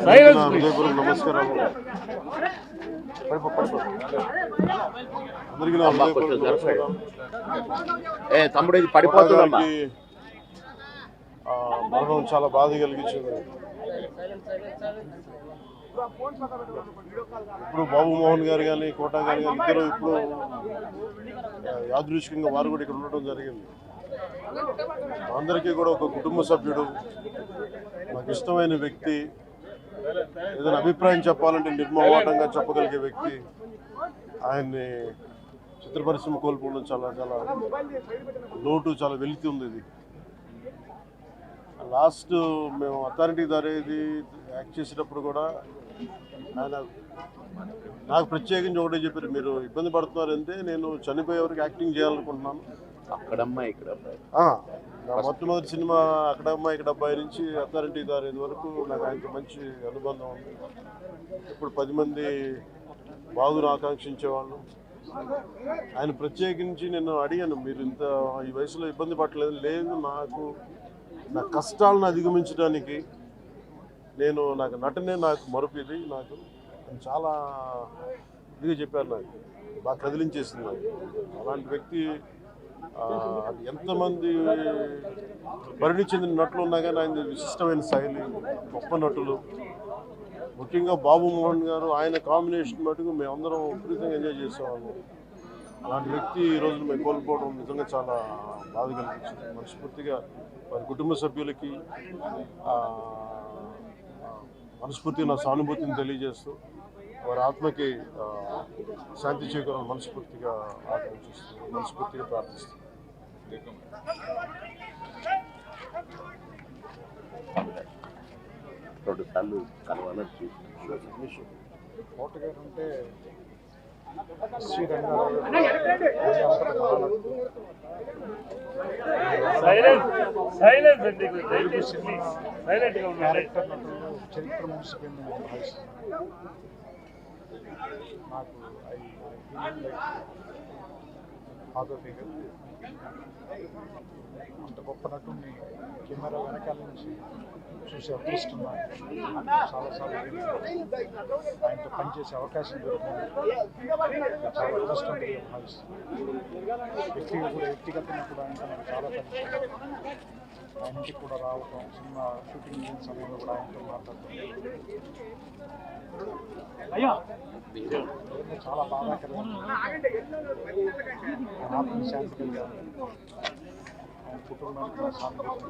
హృదయపూర్వక నమస్కారాలు. అందరికీ నా హృదయపూర్వక నమస్కారాలు. తమ్ముడు ఇది పడిపోతుందమ్మా. మరణం చాలా బాధ కలిగించింది. ఇప్పుడు బాబు మోహన్ గారు కానీ కోటా గారు కానీ ఇద్దరు ఇప్పుడు యాదృచ్ఛికంగా వారు కూడా ఇక్కడ ఉండటం జరిగింది. అందరికీ కూడా ఒక కుటుంబ సభ్యుడు, నాకు ఇష్టమైన వ్యక్తి, ఏదైనా అభిప్రాయం చెప్పాలంటే నిర్మోహమాటంగా చెప్పగలిగే వ్యక్తి. ఆయన్ని చిత్ర పరిశ్రమ కోల్పోవడం చాలా చాలా లోటు, చాలా వెలితి ఉంది. ఇది లాస్ట్ మేము అథారిటీ దారేది యాక్ట్ చేసేటప్పుడు కూడా ఆయన నాకు ప్రత్యేకించి ఒకటే చెప్పారు, మీరు ఇబ్బంది పడుతున్నారంటే నేను చనిపోయే వరకు యాక్టింగ్ చేయాలనుకుంటున్నాను. అక్కడమ్మా ఇక్కడ మొట్టమొదటి సినిమా అక్కడమ్మా ఇక్కడ అబ్బాయి నుంచి అథారిటీ దారేది వరకు నాకు ఆయనతో మంచి అనుబంధం ఉంది. ఇప్పుడు 10 మంది బాధను ఆకాంక్షించేవాళ్ళు. ఆయన ప్రత్యేకించి నేను అడిగాను, మీరు ఇంత ఈ వయసులో ఇబ్బంది పడలేదు. లేదు, నా కష్టాలను అధిగమించడానికి నాకు నటనే నాకు మరుపుది. నాకు చాలా ఇదిగా చెప్పారు, నాకు బాగా కదిలించేసింది. నాకు అలాంటి వ్యక్తి ఎంతమంది పరిణి చెందిన నటులు ఉన్నా కానీ ఆయన విశిష్టమైన శైలి, గొప్ప నటులు, ముఖ్యంగా బాబు మోహన్ గారు, ఆయన కాంబినేషన్ మటుకు మేమందరం విపరీతంగా ఎంజాయ్ చేసేవాళ్ళం. అలాంటి వ్యక్తి ఈ రోజున మేము కోల్పోవడం నిజంగా చాలా బాధ కలిగించింది. మనస్ఫూర్తిగా వారి కుటుంబ సభ్యులకి మనస్ఫూర్తిగా నా సానుభూతిని తెలియజేస్తూ వారి ఆత్మకి శాంతి చేకూరాలని మనస్ఫూర్తిగా ఆకాంక్షిస్తూ, మనస్ఫూర్తిగా ప్రార్థిస్తూ. కోటగారు అంటే క్యారెక్టర్ నటులు చరిత్ర ముగిసిపోయింది నేను భావిస్తున్నాను. నాకు ఫాదర్ ఫిగర్ అంత గొప్ప నటుని కెమెరా వెనకాల నుంచి చూసే అదృష్టం చాలాసార్లు ఆయనతో పనిచేసే అవకాశం దొరికింది. చాలా అదృష్టంగా భావిస్తున్నాను. వ్యక్తిగతంగా కూడా ఆయనతో నాకు చాలా పని, ఆయన ఇంటికి కూడా రావటం, సినిమా షూటింగ్ చేసిన సమయంలో కూడా ఆయనతో మాట్లాడటం చాలా బాధాకరంగా. ఆయన ఆత్మశాంతి కలిగాను. ఆయన కుటుంబానికి సానుభూతి